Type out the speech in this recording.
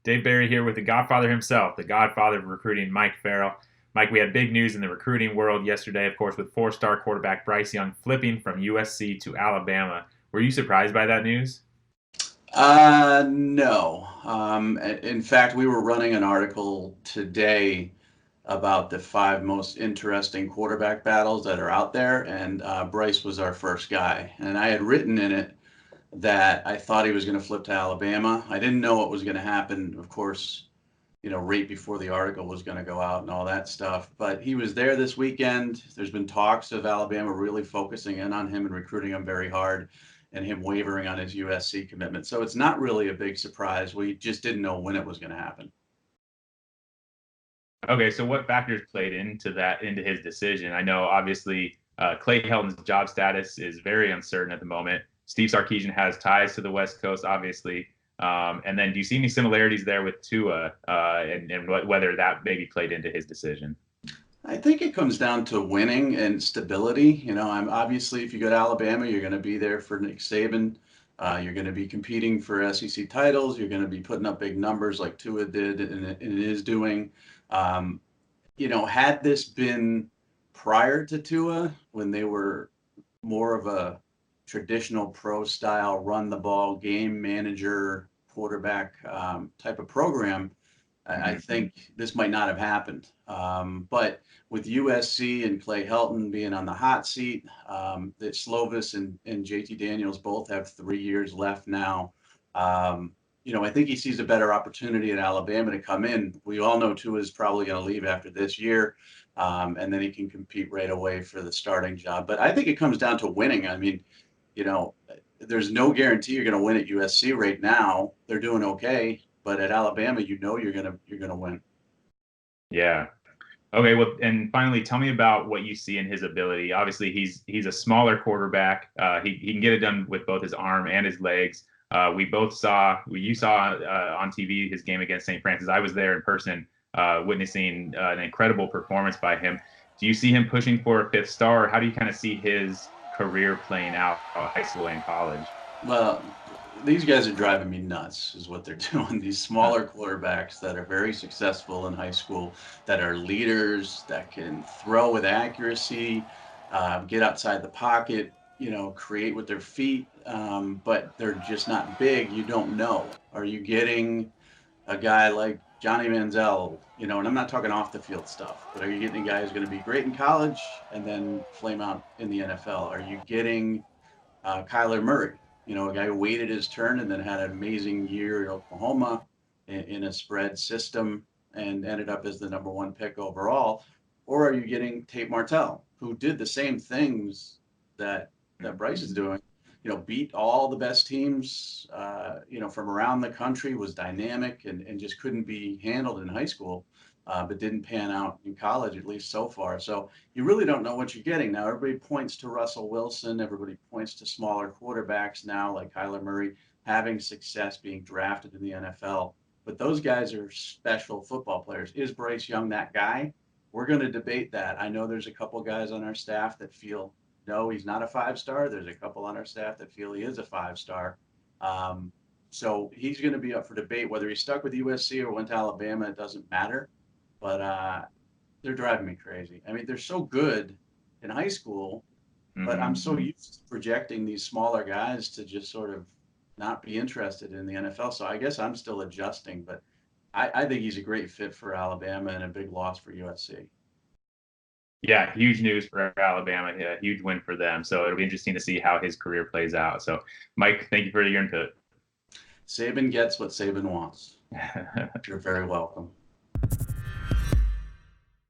Dave Barry here with the Godfather himself, the Godfather of recruiting, Mike Farrell. Mike, we had big news in the recruiting world yesterday, of course, with four-star quarterback Bryce Young flipping from USC to Alabama. Were you surprised by that news? No. In fact, we were running an article today about the five most interesting quarterback battles that are out there, and Bryce was our first guy. And I had written in it that I thought he was going to flip to Alabama. I didn't know what was going to happen, of course, right before the article was going to go out and all that stuff. But he was there this weekend. There's been talks of Alabama really focusing in on him and recruiting him very hard and him wavering on his USC commitment. So it's not really a big surprise. We just didn't know when it was going to happen. Okay, so what factors played into his decision? I know obviously Clay Helton's job status is very uncertain at the moment. Steve Sarkisian has ties to the West Coast, obviously. And then do you see any similarities there with Tua and whether that maybe played into his decision? I think it comes down to winning and stability. I'm obviously, if you go to Alabama, you're going to be there for Nick Saban. You're going to be competing for SEC titles. You're going to be putting up big numbers like Tua did and it is doing. Um, had this been prior to Tua, when they were more of a traditional pro style, run the ball, game manager, quarterback type of program, I Mm-hmm. think this might not have happened. But with USC and Clay Helton being on the hot seat, that Slovis and JT Daniels both have 3 years left now. I think he sees a better opportunity at Alabama to come in. We all know Tua is probably going to leave after this year, and then he can compete right away for the starting job. But I think it comes down to winning. I mean, you know, there's no guarantee you're going to win at USC right now. They're doing okay, but at Alabama, you're gonna win. Yeah. Okay, well, and finally, tell me about what you see in his ability. Obviously, he's a smaller quarterback. He can get it done with both his arm and his legs. You saw on TV his game against St. Francis. I was there in person, witnessing an incredible performance by him. Do you see him pushing for a fifth star, or how do you kind of see his career playing out, high school and college? Well, these guys are driving me nuts, is what they're doing. These smaller quarterbacks that are very successful in high school, that are leaders, that can throw with accuracy, get outside the pocket, create with their feet, but they're just not big. You don't know. Are you getting a guy like Johnny Manziel, and I'm not talking off the field stuff, but are you getting a guy who's going to be great in college and then flame out in the NFL? Are you getting Kyler Murray, a guy who waited his turn and then had an amazing year at Oklahoma in a spread system and ended up as the number one pick overall? Or are you getting Tate Martell, who did the same things that Bryce is doing? Beat all the best teams, from around the country, was dynamic and just couldn't be handled in high school, but didn't pan out in college, at least so far. So you really don't know what you're getting. Now, everybody points to Russell Wilson. Everybody points to smaller quarterbacks now, like Kyler Murray, having success being drafted in the NFL. But those guys are special football players. Is Bryce Young that guy? We're going to debate that. I know there's a couple guys on our staff that feel, no, he's not a 5 star. There's a couple on our staff that feel he is a 5 star. Um, so he's going to be up for debate. Whether he's stuck with USC or went to Alabama, it doesn't matter. But they're driving me crazy. I mean, they're so good in high school, but I'm so Mm-hmm. used to projecting these smaller guys to just sort of not be interested in the NFL. So I guess I'm still adjusting, but I think he's a great fit for Alabama and a big loss for USC. Yeah, huge news for Alabama. Yeah, huge win for them. So it'll be interesting to see how his career plays out. So, Mike, thank you for your input. Saban gets what Saban wants. You're very welcome.